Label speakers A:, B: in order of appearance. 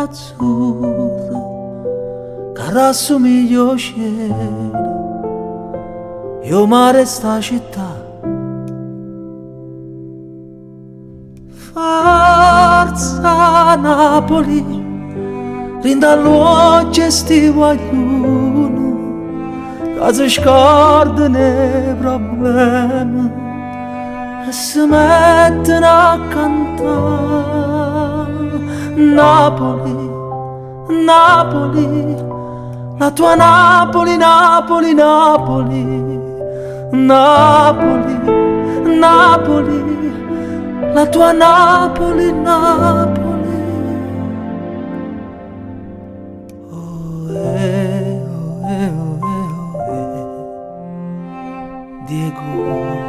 A: azzurro che rassomiglia al cielo, io mare sta città. Forza Napoli, rindall'oggi estivo aiuno, che si scordano i problemi e si mettono a cantare. Napoli, Napoli, la tua Napoli, Napoli, Napoli, Napoli, Napoli, la tua Napoli, Napoli. Oh, oh, oh, oh, Diego.